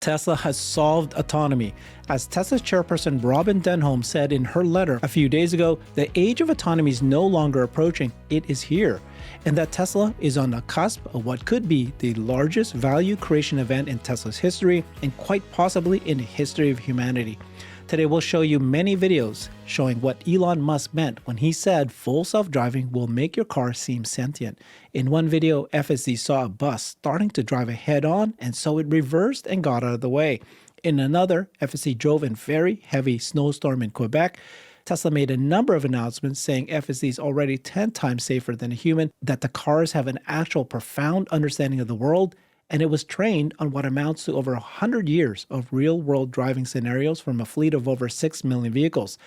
Tesla has solved autonomy. As Tesla's chairperson Robin Denholm said in her letter a few days ago, the age of autonomy is no longer approaching, it is here. And that Tesla is on the cusp of what could be the largest value creation event in Tesla's history and quite possibly in the history of humanity. Today we'll show you many videos showing what Elon Musk meant when he said full self-driving will make your car seem sentient. In one video, FSD saw a bus starting to drive ahead on, and so it reversed and got out of the way. In another, FSD drove in very heavy snowstorm in Quebec. Tesla made a number of announcements saying FSD is already 10 times safer than a human, that the cars have an actual profound understanding of the world, and it was trained on what amounts to over 100 years of real-world driving scenarios from a fleet of over 6 million vehicles.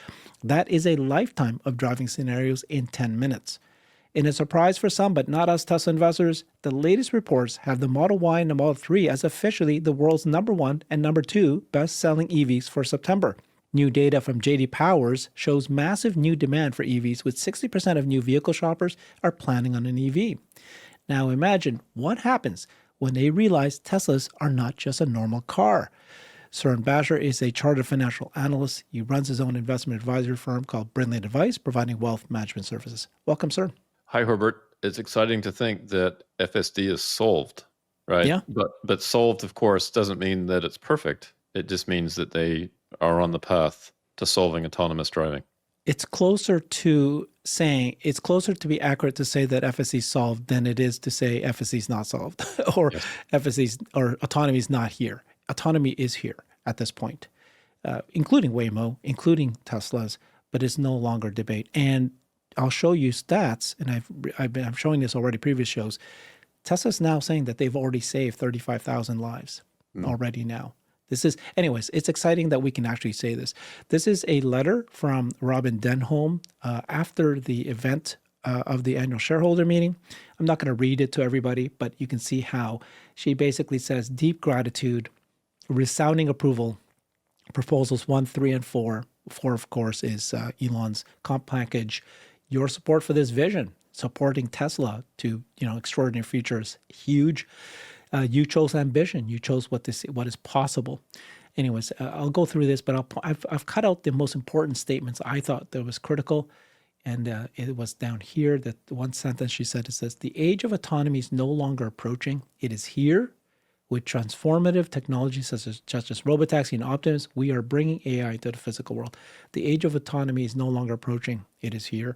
That is a lifetime of driving scenarios in 10 minutes. In a surprise for some, but not us Tesla investors, the latest reports have the Model Y and the Model 3 as officially the world's #1 and #2 best-selling EVs for September. New data from J.D. Powers shows massive new demand for EVs, with 60% of new vehicle shoppers are planning on an EV. Now imagine what happens when they realize Teslas are not just a normal car. Cern Basher is a chartered financial analyst. He runs his own investment advisory firm called BrilliantAdvice, providing wealth management services. Welcome, sir. Hi, Herbert. It's exciting to think that FSD is solved, right? Yeah. But solved, of course, doesn't mean that it's perfect. It just means that they are on the path to solving autonomous driving. It's closer to be accurate to say that FSD is solved than it is to say FSD is not solved or Yes. or autonomy is not here. Autonomy is here at this point, including Waymo, including Teslas, but it's no longer debate. And I'll show you stats, and I'm showing this already previous shows. Tesla's now saying that they've already saved 35,000 lives already now. Anyways, it's exciting that we can actually say this. This is a letter from Robin Denholm after the event of the annual shareholder meeting. I'm not going to read it to everybody, but you can see how she basically says deep gratitude, resounding approval, proposals 1, 3, and 4. 4, of course, is Elon's comp package. Your support for this vision, supporting Tesla to extraordinary futures, huge. You chose ambition. You chose what is possible. Anyways, I'll go through this, but I've cut out the most important statements I thought that was critical, and it was down here. That one sentence she said, it says, "The age of autonomy is no longer approaching. It is here. With transformative technologies such as robotaxi and Optimus, we are bringing AI to the physical world. The age of autonomy is no longer approaching. It is here."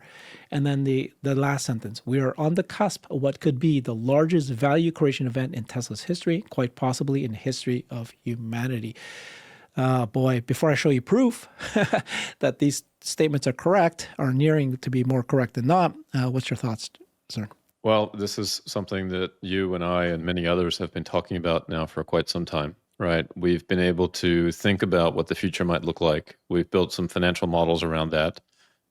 And then the last sentence, "We are on the cusp of what could be the largest value creation event in Tesla's history, quite possibly in the history of humanity." Boy, before I show you proof that these statements are correct, are nearing to be more correct than not, what's your thoughts, sir? Well, this is something that you and I and many others have been talking about now for quite some time, right? We've been able to think about what the future might look like. We've built some financial models around that.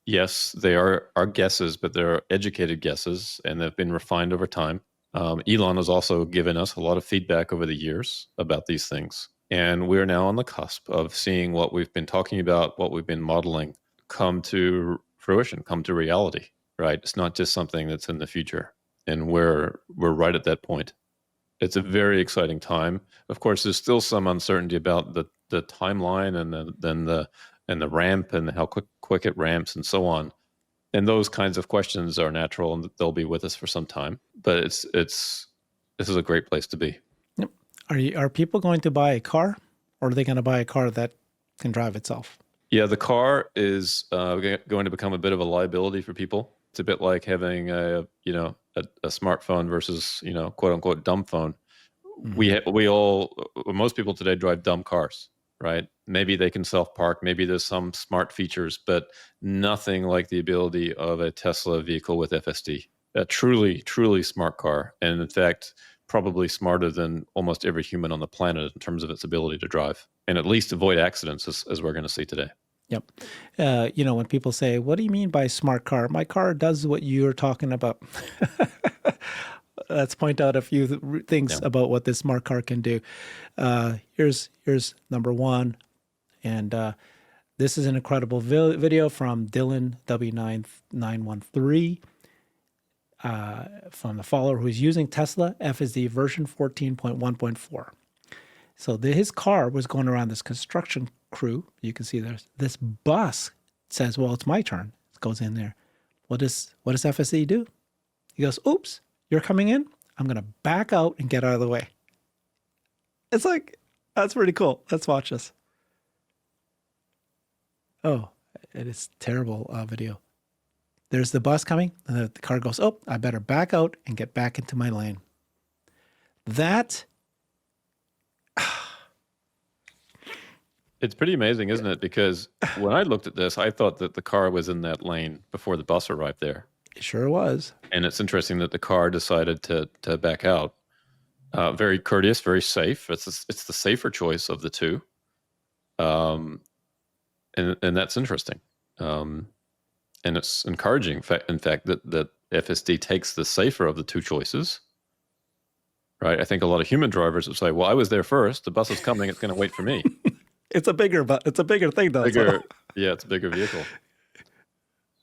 Yes, they are guesses, but they're educated guesses, and they've been refined over time. Elon has also given us a lot of feedback over the years about these things. And we're now on the cusp of seeing what we've been talking about, what we've been modeling, come to fruition, come to reality, right? It's not just something that's in the future. And we're right at that point. It's a very exciting time. Of course, there's still some uncertainty about the timeline and the ramp and how quick it ramps and so on. And those kinds of questions are natural, and they'll be with us for some time. But this is a great place to be. Yep. Are people going to buy a car, or are they going to buy a car that can drive itself? Yeah, the car is going to become a bit of a liability for people. It's a bit like having a smartphone versus, quote unquote, dumb phone. Mm-hmm. Most people today drive dumb cars, right? Maybe they can self-park, maybe there's some smart features, but nothing like the ability of a Tesla vehicle with FSD. A truly, truly smart car. And in fact, probably smarter than almost every human on the planet in terms of its ability to drive and at least avoid accidents, as we're going to see today. Yep. When people say, "What do you mean by smart car?" My car does what you're talking about. Let's point out a few things about what this smart car can do. Here's number one. And this is an incredible video from Dylan W913 from the follower who's using Tesla FSD version 14.1.4. So his car was going around this construction crew. You can see there's this bus says, well, it's my turn. It goes in there. What does FSD do? He goes, oops, you're coming in. I'm going to back out and get out of the way. It's like, that's pretty cool. Let's watch this. Oh, it is terrible video. There's the bus coming, and the car goes, oh, I better back out and get back into my lane. That... It's pretty amazing, isn't it? Because when I looked at this, I thought that the car was in that lane before the bus arrived there. It sure was. And it's interesting that the car decided to back out. Very courteous, very safe. It's the safer choice of the two. And that's interesting. And it's encouraging, in fact, that FSD takes the safer of the two choices. Right? I think a lot of human drivers would say, well, I was there first. The bus is coming. It's going to wait for me. It's a bigger thing, though. Yeah, it's a bigger vehicle.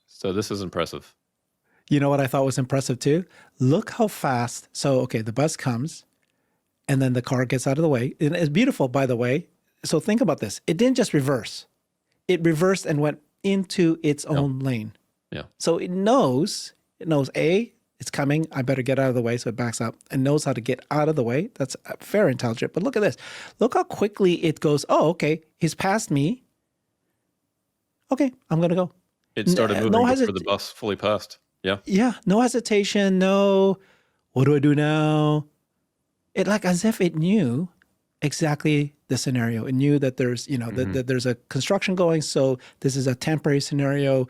So this is impressive. You know what I thought was impressive too? Look how fast. So, okay, the bus comes and then the car gets out of the way. And it's beautiful, by the way. So think about this. It didn't just reverse. It reversed and went into its own lane. Yeah. So it knows, A, it's coming. I better get out of the way. So it backs up and knows how to get out of the way. That's very intelligent. But look at this. Look how quickly it goes. Oh, okay. He's passed me. Okay, I'm going to go. It started moving before the bus fully passed. Yeah. Yeah. No hesitation. No, what do I do now? It like as if it knew exactly the scenario. It knew that there's, that there's a construction going. So this is a temporary scenario,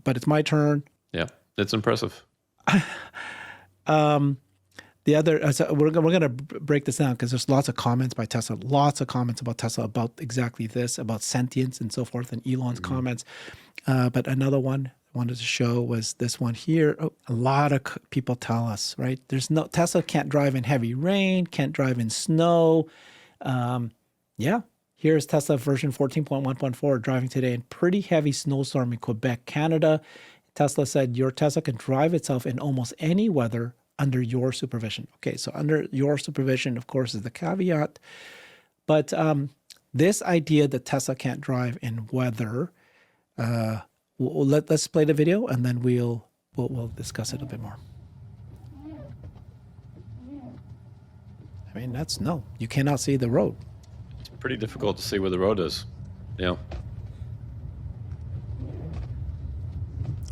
but it's my turn. Yeah. It's impressive. The other, so we're going to break this down because there's lots of comments by Tesla, lots of comments about Tesla about exactly this, about sentience and so forth, and Elon's comments. But another one I wanted to show was this one here. Oh, a lot of people tell us, right? Tesla can't drive in heavy rain, can't drive in snow. Yeah, here's Tesla version 14.1.4 driving today in pretty heavy snowstorm in Quebec, Canada. Tesla said your Tesla can drive itself in almost any weather under your supervision. Okay, so under your supervision, of course, is the caveat. But this idea that Tesla can't drive in weather, let's play the video and then we'll discuss it a bit more. I mean, no, you cannot see the road. It's pretty difficult to see where the road is. Yeah.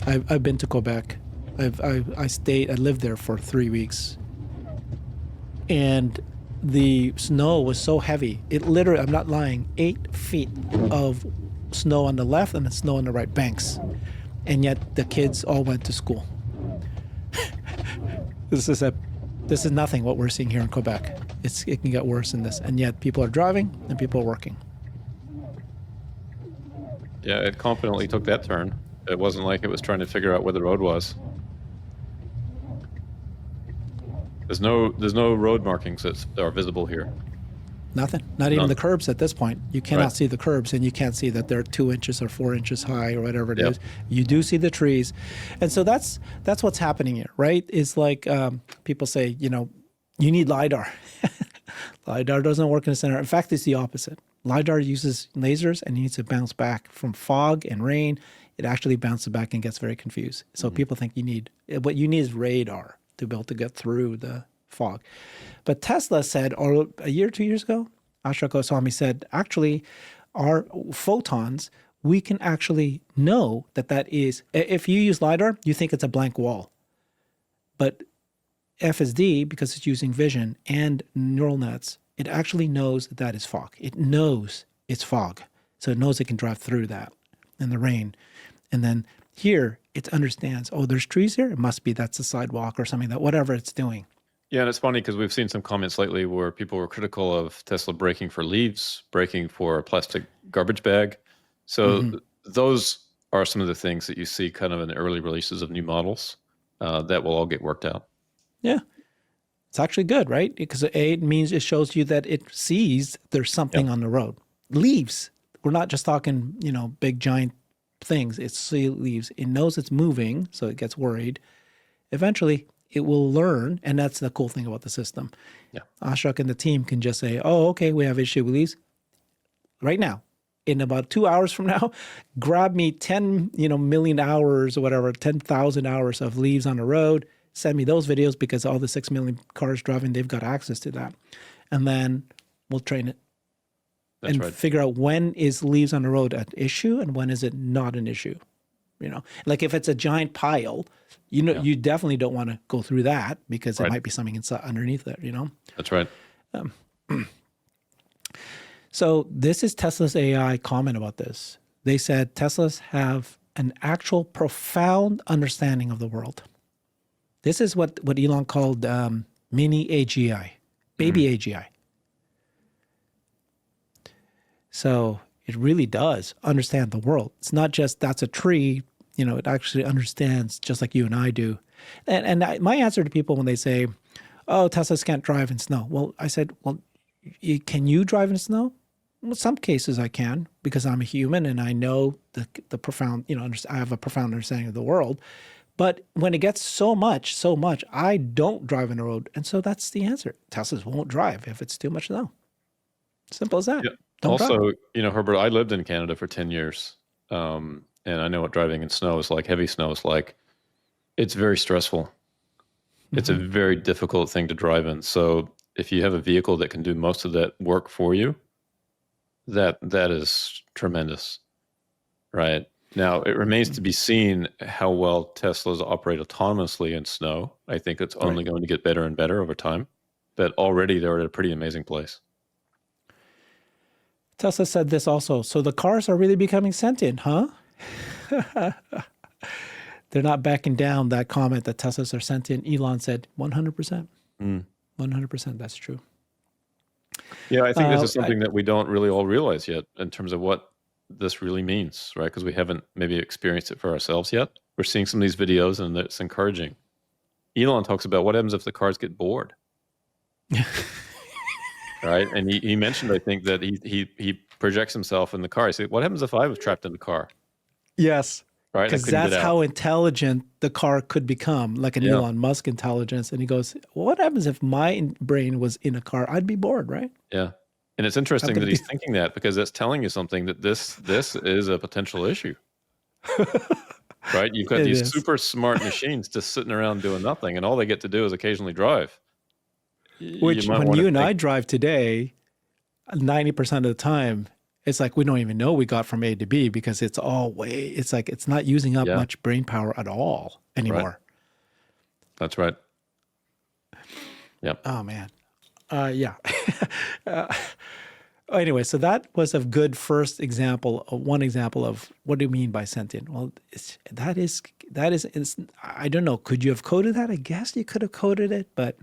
I've been to Quebec. I lived there for 3 weeks. And the snow was so heavy. It literally, I'm not lying, 8 feet of snow on the left and the snow on the right banks. And yet the kids all went to school. This is nothing what we're seeing here in Quebec. It can get worse than this. And yet people are driving and people are working. Yeah, it confidently took that turn. It wasn't like it was trying to figure out where the road was. There's no road markings that are visible here. Nothing. Not even the curbs at this point. You cannot see the curbs, and you can't see that they're 2 inches or 4 inches high or whatever it is. You do see the trees, and so that's what's happening here, right? It's like people say, you need LiDAR. LiDAR doesn't work in the center. In fact, it's the opposite. LiDAR uses lasers and needs to bounce back from fog and rain. It actually bounces back and gets very confused. So people think what you need is radar to be able to get through the fog. But Tesla said, or a year, 2 years ago, Ashok Goswami said, actually, our photons, we can actually know that is, if you use LiDAR, you think it's a blank wall. But FSD, because it's using vision and neural nets, it actually knows that is fog. It knows it's fog. So it knows it can drive through that in the rain. And then here, it understands, oh, there's trees here? It must be that's a sidewalk or something, that whatever it's doing. Yeah, and it's funny because we've seen some comments lately where people were critical of Tesla braking for leaves, braking for a plastic garbage bag. So those are some of the things that you see kind of in the early releases of new models that will all get worked out. Yeah. It's actually good, right? Because it means it shows you that it sees there's something on the road. Leaves. We're not just talking, big giant things. It's leaves. It knows it's moving, so it gets worried. Eventually, it will learn, and that's the cool thing about the system. Yeah. Ashok and the team can just say, oh, okay, we have issue with these right now. In about 2 hours from now, grab me 10 million hours or whatever, 10,000 hours of leaves on the road, send me those videos, because all the 6 million cars driving, they've got access to that. And then we'll train it. That's and right. figure out when is leaves on the road an issue and when is it not an issue. Like if it's a giant pile, you definitely don't want to go through that, because it might be something inside underneath there, That's right. So this is Tesla's AI comment about this. They said Teslas have an actual profound understanding of the world. This is what Elon called mini AGI, baby AGI. So it really does understand the world. It's not just that's a tree, it actually understands just like you and I do. And my answer to people when they say, oh, Teslas can't drive in snow. Well, I said, well, can you drive in snow? Well, some cases I can, because I'm a human and I know the profound, I have a profound understanding of the world. But when it gets so much, I don't drive in the road. And so that's the answer. Teslas won't drive if it's too much snow. Simple as that. Yeah. Don't Also, drive. Herbert, I lived in Canada for 10 years. And I know what driving in snow is like, heavy snow is like. It's very stressful. It's a very difficult thing to drive in. So if you have a vehicle that can do most of that work for you, that is tremendous, right? Now, it remains to be seen how well Teslas operate autonomously in snow. I think it's only going to get better and better over time. But already they're at a pretty amazing place. Tesla said this also. So the cars are really becoming sentient, huh? They're not backing down that comment that Teslas are sentient. Elon said 100%. 100%, that's true. Yeah, I think this is something that we don't really all realize yet in terms of what this really means, right? Because we haven't maybe experienced it for ourselves yet. We're seeing some of these videos and it's encouraging. Elon talks about what happens if the cars get bored. Right? And he mentioned, I think, that he projects himself in the car. He said, what happens if I was trapped in the car? Yes. Right? Because that's how intelligent the car could become, like an Elon Musk intelligence. And he goes, well, what happens if my brain was in a car? I'd be bored, right? Yeah. And it's interesting that he's thinking that, because that's telling you something that this is a potential issue. Right? You've got these super smart machines just sitting around doing nothing, and all they get to do is occasionally drive. Which, when you and I drive today, 90% of the time, it's like we don't even know we got from A to B, because it's like it's not using up much brain power at all anymore. Right. That's right. Yeah. Oh, man. Yeah. Anyway, so that was a good first example, one example of what do you mean by sentient? Well, that is, I don't know. Could you have coded that? I guess you could have coded it, but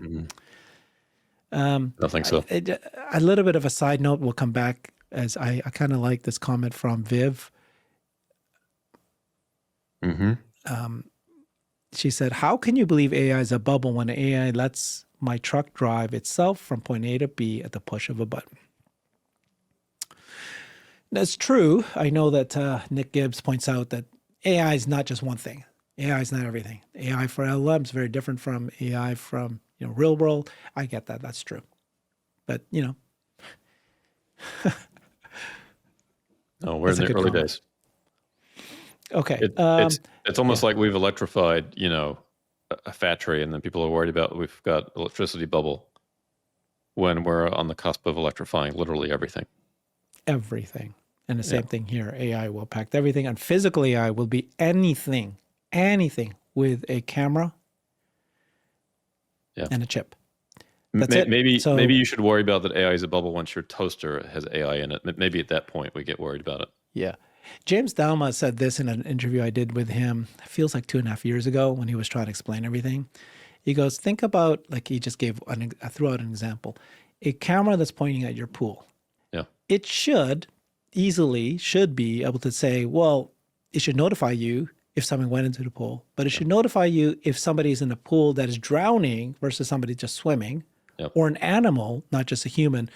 I don't think so. A little bit of a side note, we'll come back, as I kind of like this comment from Viv. She said, how can you believe AI is a bubble when AI lets my truck drive itself from point A to B at the push of a button? That's true. I know that Nick Gibbs points out that AI is not just one thing. AI is not everything. AI for LLM is very different from AI from real world. I get that. That's true. But, no, we're in the early days. Okay. It's almost like we've electrified, a factory, and then people are worried about we've got electricity bubble, when we're on the cusp of electrifying literally everything. Everything. And the same thing here. AI will pack everything. And physical AI will be anything with a camera and a chip. That's it. Maybe you should worry about that AI is a bubble once your toaster has AI in it. Maybe at that point we get worried about it. Yeah. James Dalma said this in an interview I did with him, it feels like 2.5 years ago, when he was trying to explain everything. He goes, think about, like he just gave, threw out an example, a camera that's pointing at your pool. Yeah. It should be able to say, well, it should notify you if someone went into the pool, but it should notify you if somebody's in a pool that is drowning versus somebody just swimming, or an animal, not just a human.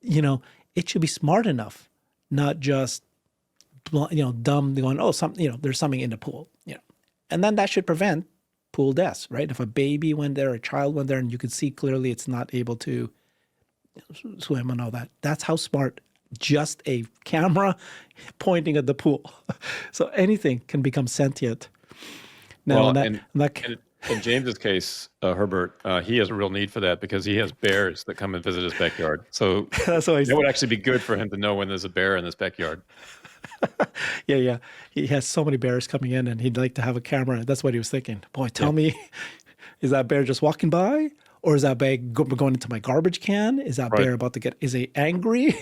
It should be smart enough, not just dumb, going, oh, there's something in the pool. And then that should prevent pool deaths, right? If a baby went there, a child went there, and you could see clearly it's not able to swim and all that. That's how smart just a camera pointing at the pool. So anything can become sentient. Now, Well, in James's case, Herbert, he has a real need for that because he has bears that come and visit his backyard. So that's why it would actually be good for him to know when there's a bear in his backyard. yeah. He has so many bears coming in, and he'd like to have a camera. That's what he was thinking. Boy, tell me, is that bear just walking by? Or is that bear going into my garbage can? Is that bear about to get, is he angry?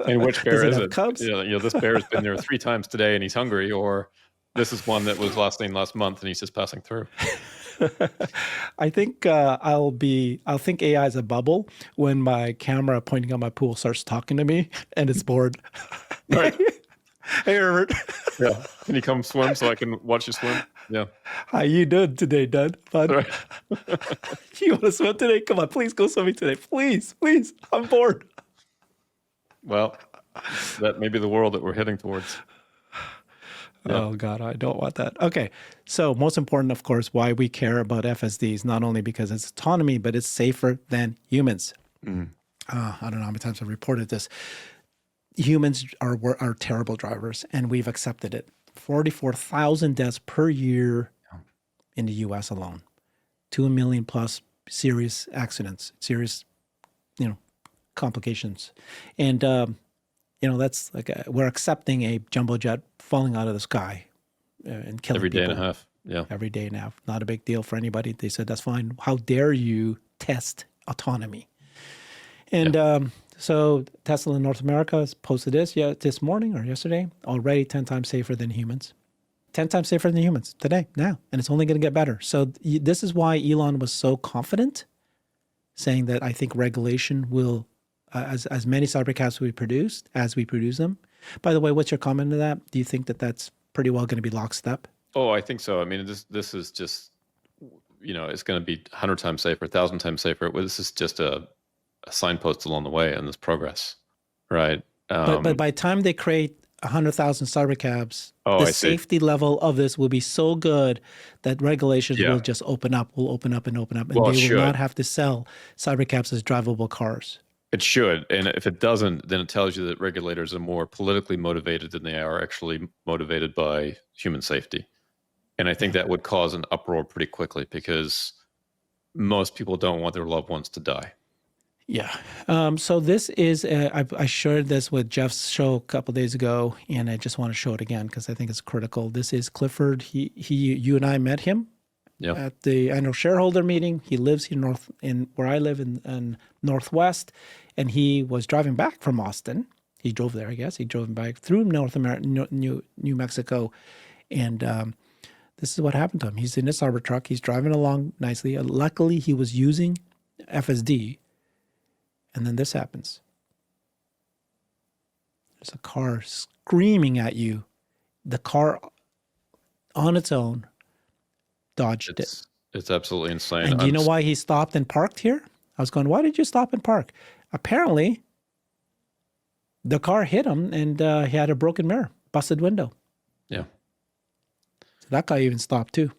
And which bear is it? Cubs? This bear has been there 3 times today and he's hungry, or this is one that was last month and he's just passing through. I think I'll think AI is a bubble when my camera pointing at my pool starts talking to me and it's bored. Right. Hey, Herbert. Yeah. Can you come swim so I can watch you swim? Yeah. How you doing today, Dad? Fun? Right. You want to swim today? Come on, please go swimming today. Please. I'm bored. Well, that may be the world that we're heading towards. Yeah. Oh, God, I don't want that. Okay. So most important, of course, why we care about FSDs, not only because it's autonomy, but it's safer than humans. I don't know how many times I've reported this. Humans are terrible drivers, and we've accepted it. 44,000 deaths per year in the U.S. alone. 2 million plus serious accidents, serious, complications. And, that's like we're accepting a jumbo jet falling out of the sky and killing every day people. and a half. Yeah. Every day now. Not a big deal for anybody. They said, that's fine. How dare you test autonomy? And so Tesla in North America has posted this morning or yesterday, already 10 times safer than humans. 10 times safer than humans today, now. And it's only going to get better. So this is why Elon was so confident, saying that I think regulation will, as many Cybercabs we produce, as we produce them. By the way, what's your comment to that? Do you think that that's pretty well going to be lockstep? Oh, I think so. I mean, this is just, it's going to be 100 times safer, 1,000 times safer. This is just a signpost along the way in this progress, right? But by the time they create 100,000 Cybercabs, the safety level of this will be so good that regulations will just open up, and they will not have to sell Cybercabs as drivable cars. It should, and if it doesn't, then it tells you that regulators are more politically motivated than they are actually motivated by human safety. And I think that would cause an uproar pretty quickly because most people don't want their loved ones to die. Yeah. So this is, I shared this with Jeff's show a couple of days ago, and I just want to show it again because I think it's critical. This is Clifford. You and I met him at the annual shareholder meeting. He lives here where I live in Northwest, and he was driving back from Austin. He drove there, I guess. He drove back through North America, New Mexico, and this is what happened to him. He's in a Cybertruck. He's driving along nicely. Luckily, he was using FSD. And then this happens. There's a car screaming at you. The car on its own dodged it. It's absolutely insane. And do you know why he stopped and parked here? I was going, why did you stop and park? Apparently, the car hit him and he had a broken mirror, busted window. Yeah. So that guy even stopped too.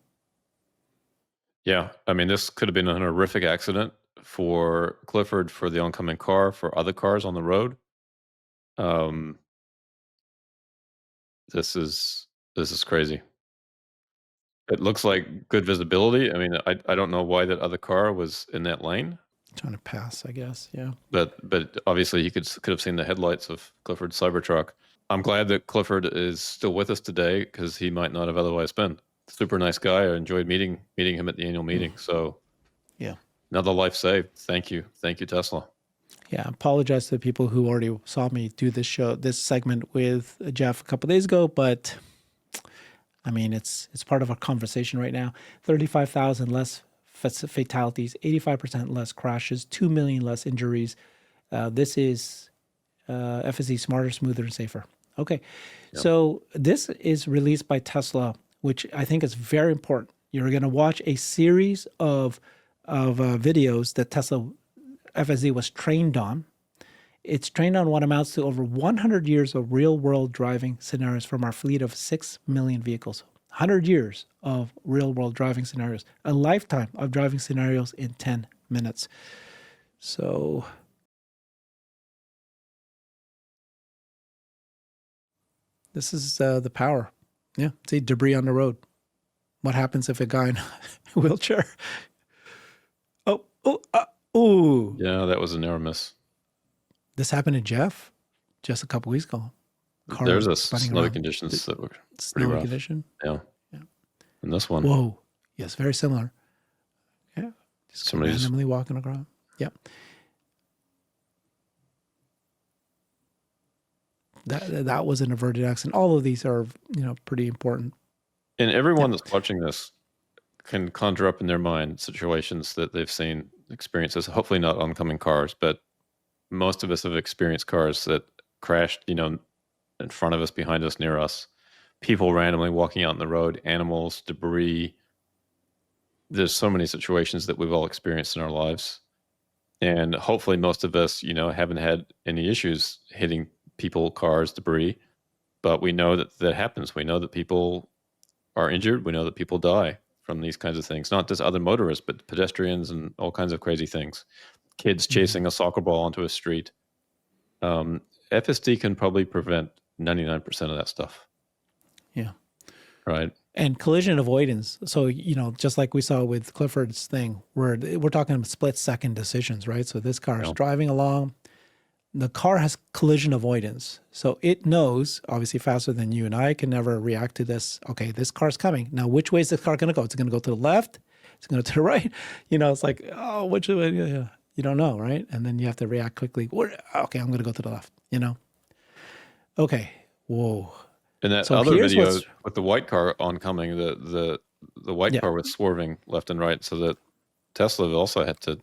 Yeah. I mean, this could have been a horrific accident for Clifford, for the oncoming car, for other cars on the road. This is crazy. It looks like good visibility. I mean, I don't know why that other car was in that lane. Trying to pass, I guess. Yeah. But obviously he could have seen the headlights of Clifford's Cybertruck. I'm glad that Clifford is still with us today because he might not have otherwise been. Super nice guy. I enjoyed meeting him at the annual meeting. So yeah. Another life saved. Thank you, Tesla. Yeah, I apologize to the people who already saw me do this segment with Jeff a couple of days ago, but I mean, it's part of our conversation right now. 35,000 less fatalities, 85% less crashes, 2 million less injuries. This is FSD smarter, smoother, and safer. Okay, so this is released by Tesla, which I think is very important. You're going to watch a series of videos that Tesla FSD was trained on. It's trained on what amounts to over 100 years of real-world driving scenarios from our fleet of 6 million vehicles. 100 years of real world driving scenarios, a lifetime of driving scenarios in 10 minutes. So this is the power. Yeah. See, debris on the road. What happens if a guy in a wheelchair? Oh. Yeah, that was a narrow miss. This happened to Jeff just a couple weeks ago. Car There's a spinning snowy around. conditions that were pretty Snowy rough. condition. Yeah. And this one. Whoa. Yes, very similar. Yeah. Just Somebody's randomly walking across. Yeah. That was an averted accident. All of these are, pretty important. And everyone that's watching this can conjure up in their mind situations that they've seen, experiences, hopefully not oncoming cars, but most of us have experienced cars that crashed, in front of us, behind us, near us, people randomly walking out in the road, animals, debris. There's so many situations that we've all experienced in our lives. And hopefully most of us, haven't had any issues hitting people, cars, debris, but we know that happens. We know that people are injured. We know that people die from these kinds of things, not just other motorists, but pedestrians and all kinds of crazy things. Kids chasing a soccer ball onto a street. FSD can probably prevent 99% of that stuff. Yeah. Right. And collision avoidance. So, just like we saw with Clifford's thing, where we're talking split-second decisions, right? So this car is driving along. The car has collision avoidance. So it knows, obviously faster than you and I can never react to this. Okay, this car's coming. Now, which way is this car going to go? It's going to go to the left? It's going to go to the right? It's like, oh, which way? Yeah. You don't know, right? And then you have to react quickly. Okay, I'm going to go to the left, Okay, whoa. And that other video with the white car oncoming, the white car was swerving left and right, so that Tesla also had to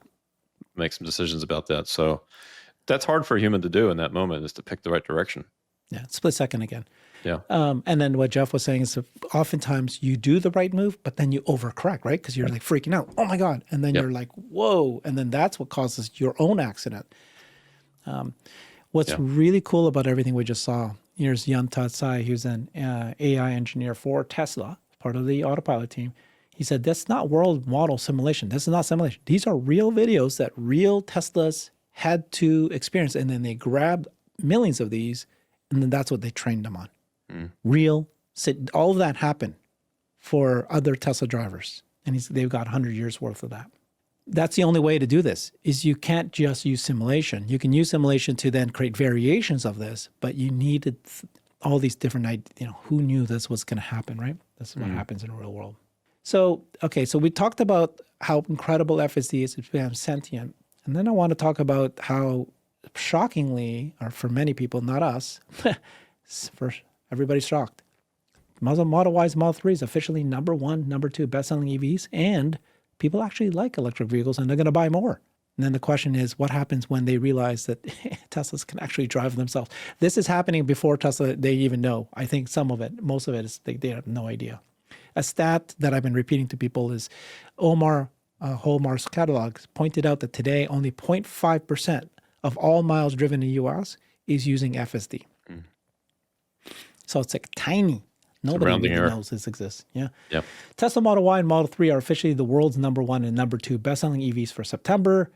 make some decisions about that. So that's hard for a human to do in that moment, is to pick the right direction. Yeah, split second again. Yeah. And then what Jeff was saying is oftentimes you do the right move, but then you overcorrect, right? Because you're like freaking out. Oh my God. And then you're like, whoa. And then that's what causes your own accident. What's really cool about everything we just saw, here's Yun Tatsai, who's an AI engineer for Tesla, part of the autopilot team. He said, that's not world model simulation. This is not simulation. These are real videos that real Teslas had to experience. And then they grabbed millions of these, and then that's what they trained them on. All of that happened for other Tesla drivers. And they've got 100 years worth of that. That's the only way to do this, is you can't just use simulation. You can use simulation to then create variations of this, but you needed all these different, who knew this was going to happen, right? That's what happens in the real world. So, okay, so we talked about how incredible FSD is, it's become sentient. And then I want to talk about how shockingly, or for many people, not us, for everybody's shocked. Model Ys, Model 3 is officially number 1, number 2 best-selling EVs, and people actually like electric vehicles and they're going to buy more. And then the question is, what happens when they realize that Teslas can actually drive themselves? This is happening before Tesla, they even know. I think most of it is they have no idea. A stat that I've been repeating to people is Omar Holmar's catalog pointed out that today only 0.5% of all miles driven in the US is using FSD. So it's like tiny. Nobody really knows this exists. Yeah. Yep. Tesla Model Y and Model 3 are officially the world's number 1 and number 2 best-selling EVs for September.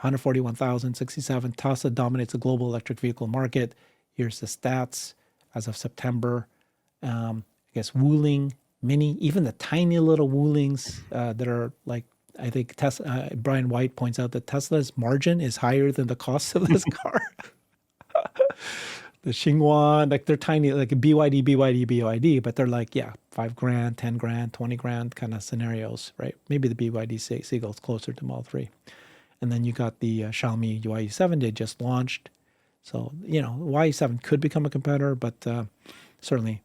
141,067. Tesla dominates the global electric vehicle market. Here's the stats as of September. I guess Wuling, Mini, even the tiny little Wulings that are like, I think Brian White points out that Tesla's margin is higher than the cost of this car. The Xinguan, like they're tiny, like a BYD, but they're like, $5,000, $10,000, $20,000 kind of scenarios, right? Maybe the BYD Seagull is closer to Model 3. And then you got the Xiaomi YU7 they just launched. So, YU7 could become a competitor, but certainly,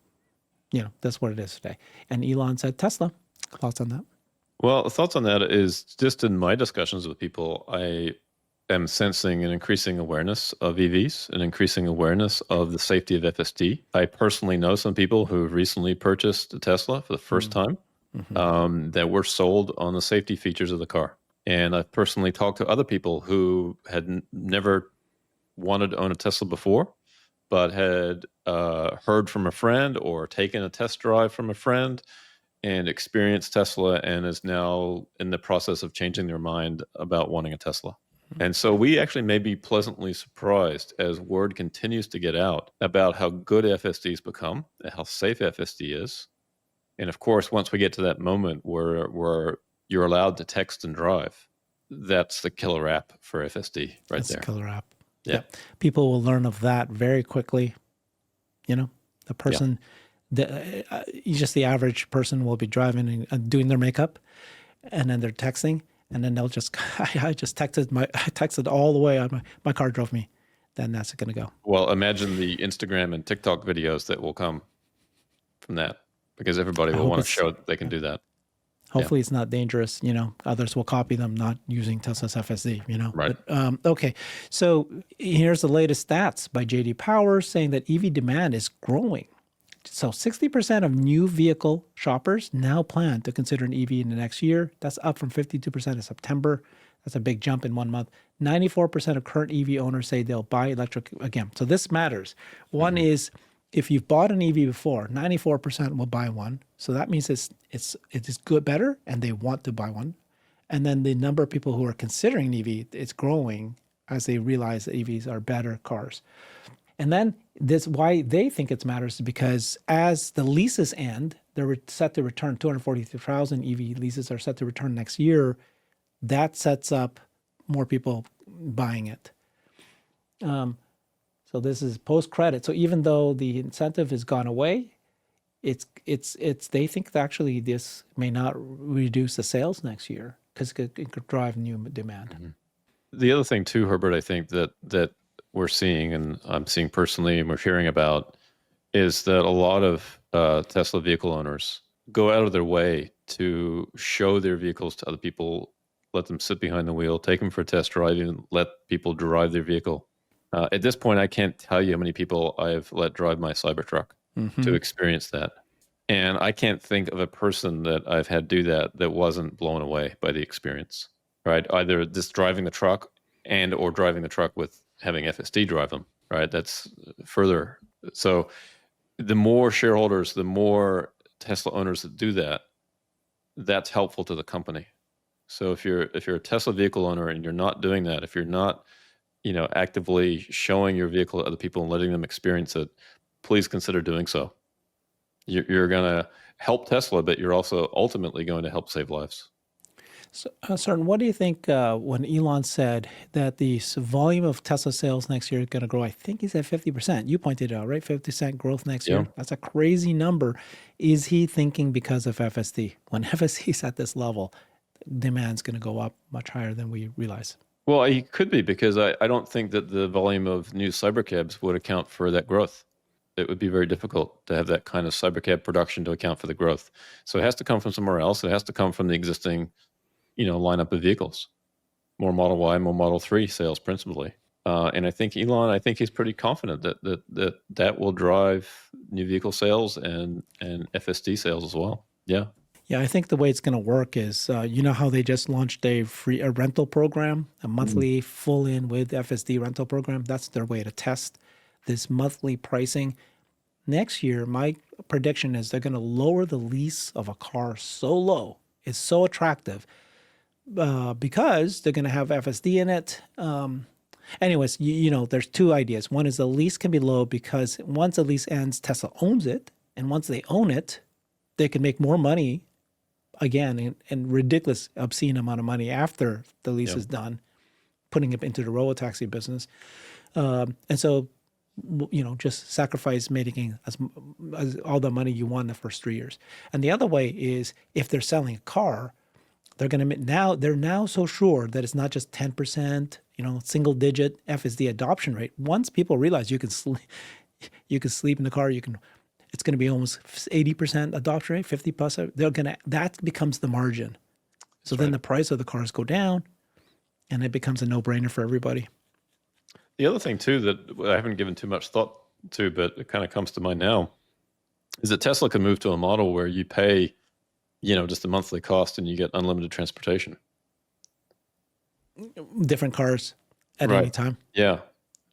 that's what it is today. And Elon said Tesla. Thoughts on that? Well, thoughts on that is just in my discussions with people, I am sensing an increasing awareness of EVs, an increasing awareness of the safety of FSD. I personally know some people who recently purchased a Tesla for the first time that were sold on the safety features of the car. And I've personally talked to other people who had never wanted to own a Tesla before, but had heard from a friend or taken a test drive from a friend and experienced Tesla and is now in the process of changing their mind about wanting a Tesla. And so we actually may be pleasantly surprised as word continues to get out about how good FSD's become, how safe FSD is. And of course, once we get to that moment where you're allowed to text and drive, that's the killer app for FSD right That's there. a killer app. Yeah. People will learn of that very quickly. The person, just the average person will be driving and doing their makeup, and then they're texting, and then they'll just, I texted all the way on my car drove me. Then that's going to go. Well, imagine the Instagram and TikTok videos that will come from that, because everybody will want to show that they can do that. Hopefully it's not dangerous. Others will copy them, not using Tesla's FSD, Right. But, okay. So here's the latest stats by JD Power saying that EV demand is growing. So 60% of new vehicle shoppers now plan to consider an EV in the next year. That's up from 52% in September. That's a big jump in 1 month. 94% of current EV owners say they'll buy electric again. So this matters. One is, if you've bought an EV before, 94% will buy one. So that means it is good, better, and they want to buy one. And then the number of people who are considering an EV is growing as they realize that EVs are better cars. And then this, why they think it matters is because as the leases end, they're set to return 243,000 EV leases are set to return next year. That sets up more people buying it. So this is post credit. So even though the incentive has gone away, it's they think that actually this may not reduce the sales next year because it could drive new demand. The other thing too, Herbert, I think that we're seeing, and I'm seeing personally, and we're hearing about, is that a lot of Tesla vehicle owners go out of their way to show their vehicles to other people, let them sit behind the wheel, take them for a test drive, and let people drive their vehicle. At this point, I can't tell you how many people I've let drive my Cybertruck to experience that. And I can't think of a person that I've had do that wasn't blown away by the experience, right? Either just driving the truck or driving the truck with having FSD drive them, right? That's further. So the more shareholders, the more Tesla owners that do that, that's helpful to the company. So if you're a Tesla vehicle owner and you're not doing that, if you're not actively showing your vehicle to other people and letting them experience it, please consider doing so. You're going to help Tesla, but you're also ultimately going to help save lives. So, Cern, what do you think when Elon said that the volume of Tesla sales next year is going to grow? I think he said 50%. You pointed it out, right? 50% growth next year. That's a crazy number. Is he thinking because of FSD? When FSD is at this level, demand's going to go up much higher than we realize. Well, he could be, because I don't think that the volume of new cybercabs would account for that growth. It would be very difficult to have that kind of cybercab production to account for the growth. So it has to come from somewhere else. It has to come from the existing, lineup of vehicles, more Model Y, more Model 3 sales principally. And I think Elon, he's pretty confident that will drive new vehicle sales and FSD sales as well. Yeah. Yeah, I think the way it's going to work is, how they just launched a rental program, a monthly full in with FSD rental program. That's their way to test this monthly pricing. Next year, my prediction is they're going to lower the lease of a car so low, it's so attractive, because they're going to have FSD in it. Anyways, there's two ideas. One is the lease can be low because once the lease ends, Tesla owns it. And once they own it, they can make more money again, and ridiculous, obscene amount of money after the lease is done, putting it into the robotaxi business. And so, just sacrifice making as all the money you want in the first 3 years. And the other way is, if they're selling a car, they're now so sure that it's not just 10%, single digit FSD adoption rate. Once people realize you can sleep in the car, it's going to be almost 80% adoption rate, 50 plus. That becomes the margin. So then the price of the cars go down, and it becomes a no-brainer for everybody. The other thing too that I haven't given too much thought to, but it kind of comes to mind now, is that Tesla can move to a model where you pay, just a monthly cost and you get unlimited transportation. Different cars at any time. Yeah.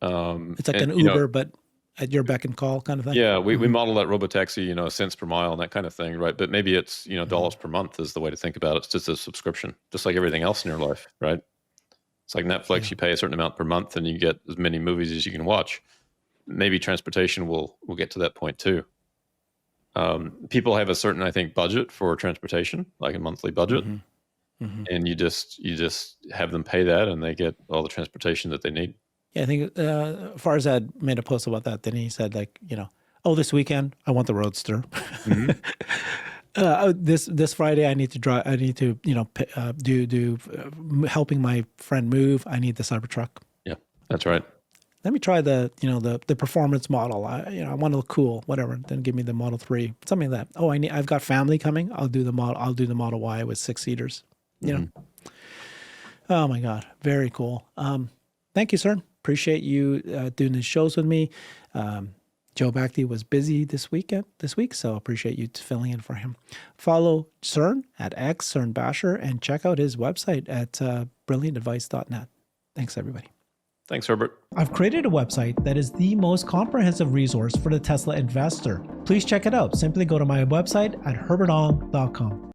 It's like an Uber, but at your beck and call kind of thing? Yeah, we model that robotaxi, cents per mile and that kind of thing, right? But maybe it's, dollars per month is the way to think about it. It's just a subscription, just like everything else in your life, right? It's like Netflix, Yeah. you pay a certain amount per month and you get as many movies as you can watch. Maybe transportation will get to that point too. People have a certain, I think, budget for transportation, like a monthly budget, and you just have them pay that, and they get all the transportation that they need. Yeah, I think Farzad made a post about that. Then he said, like, oh, this weekend I want the Roadster. This Friday I need to drive. I need to do helping my friend move. I need the Cybertruck. Yeah, that's right. Let me try the performance model. I want to look cool, whatever. Then give me the Model 3, something like that. Oh, I've got family coming. I'll do the Model Y with 6 seaters. Oh my God, very cool. Thank you, sir. Appreciate you doing these shows with me. Joe Bacti was busy this week, so appreciate you filling in for him. Follow Cern at Cern Basher and check out his website at BrilliantAdvice.net. Thanks, everybody. Thanks, Herbert. I've created a website that is the most comprehensive resource for the Tesla investor. Please check it out. Simply go to my website at herbertong.com.